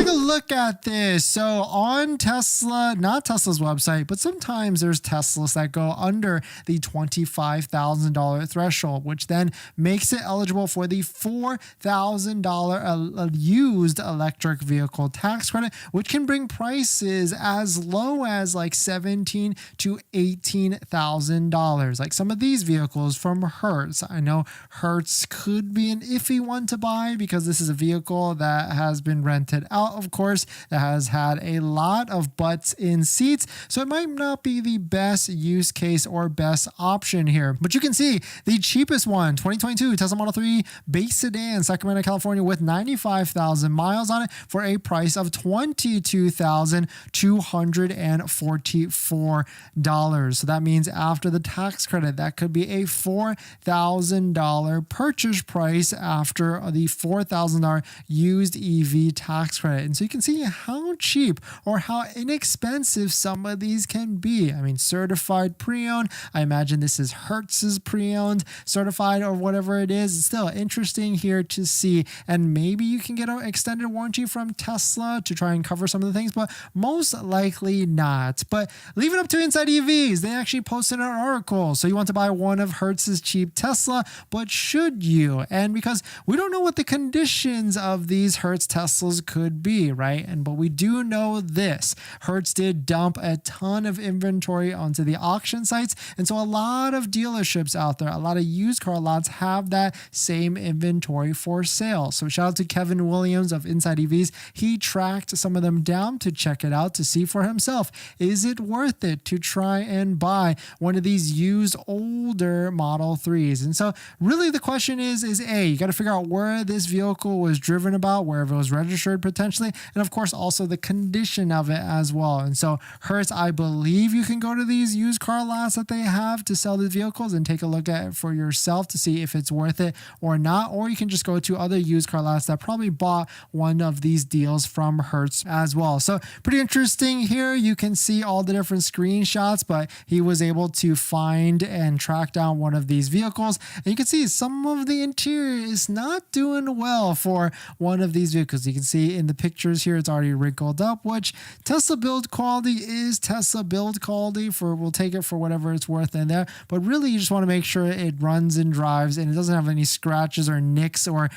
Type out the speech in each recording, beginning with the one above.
a look at this. So on Tesla, not Tesla's website, but sometimes there's Teslas that go under the $25,000 threshold, which then makes it eligible for the $4,000 used electric vehicle tax credit, which can bring prices as low as like $17,000 to $18,000. Like some of these vehicles from Hertz. I know Hertz could be an iffy one to buy because this is a vehicle that has been rented out, of course, that has had a lot of butts in seats. So it might not be the best use case or best option here. But you can see the cheapest one, 2022 Tesla Model 3 base sedan, Sacramento, California, with 95,000 miles on it for a price of $22,244. So that means after the tax credit, that could be a $4,000 purchase price after the $4,000 used EV tax credit. And so you can see how cheap or how inexpensive some of these can be. I mean, certified pre-owned. I imagine this is Hertz's pre-owned, certified, or whatever it is. It's still interesting here to see. And maybe you can get an extended warranty from Tesla to try and cover some of the things, but most likely not. But leave it up to Inside EVs. They actually posted an article. So you want to buy one of Hertz's cheap Tesla, but should you? And because we don't know what the conditions of these Hertz Teslas could be, right? But we do know this. Hertz did dump a ton of inventory onto the auction sites. And so a lot of dealerships out there, a lot of used car lots have that same inventory for sale. So shout out to Kevin Williams of Inside EVs. He tracked some of them down to check it out to see for himself. Is it worth it to try and buy one of these used older Model 3s? And so really the question is A, you got to figure out where this vehicle was driven about, wherever it was registered potentially, and of course also the condition of it as well. And so Hertz, I believe you can go to these used car lots that they have to sell the vehicles and take a look at it for yourself to see if it's worth it or not, or you can just go to other used car lots that probably bought one of these deals from Hertz as well. So pretty interesting here. You can see all the different screenshots, but he was able to find and track down one of these vehicles. And you can see some of the interior is not doing well for one of these vehicles. You can see in the pictures here, it's already wrinkled up, which Tesla build quality is Tesla build quality. We'll take it for whatever it's worth in there. But really, you just want to make sure it runs and drives and it doesn't have any scratches or nicks or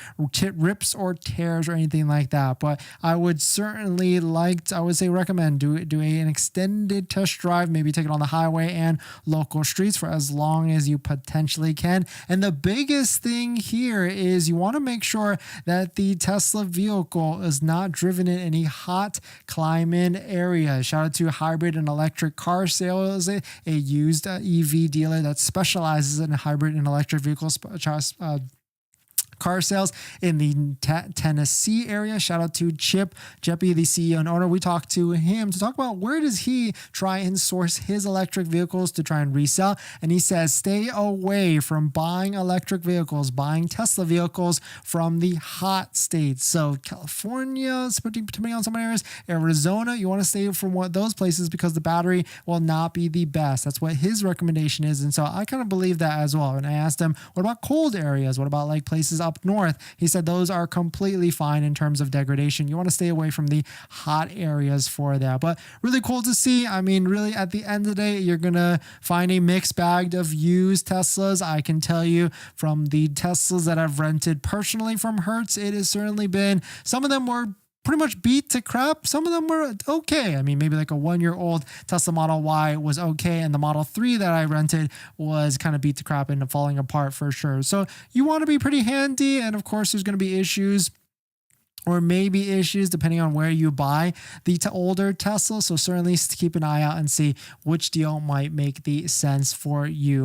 rips or tears or anything like that. But I would certainly recommend do an extended test drive, maybe take it on the highway and local streets for as long as you potentially can. And the biggest thing here is you want to make sure that the Tesla vehicle is not driven in any hot climate areas. Shout out to Hybrid and Electric Car Sales, a used EV dealer that specializes in hybrid and electric vehicles, car sales in the Tennessee area. Shout out to Chip Jeppy, the CEO and owner. We talked to him to talk about where does he try and source his electric vehicles to try and resell. And he says, stay away from buying electric vehicles, buying Tesla vehicles from the hot states. So California, depending on some areas, Arizona, you want to stay from those places because the battery will not be the best. That's what his recommendation is. And so I kind of believe that as well. And I asked him, what about cold areas? What about like places up north? He said those are completely fine in terms of degradation. You want to stay away from the hot areas for that. But really cool to see. I mean, really at the end of the day, you're going to find a mixed bag of used Teslas. I can tell you from the Teslas that I've rented personally from Hertz, it has certainly been, some of them were pretty much beat to crap. Some of them were okay. I mean, maybe like a 1-year-old Tesla Model Y was okay, and the Model 3 that I rented was kind of beat to crap and falling apart for sure. So you want to be pretty handy, and of course there's going to be issues or maybe issues depending on where you buy the older Tesla. So certainly keep an eye out and see which deal might make the sense for you.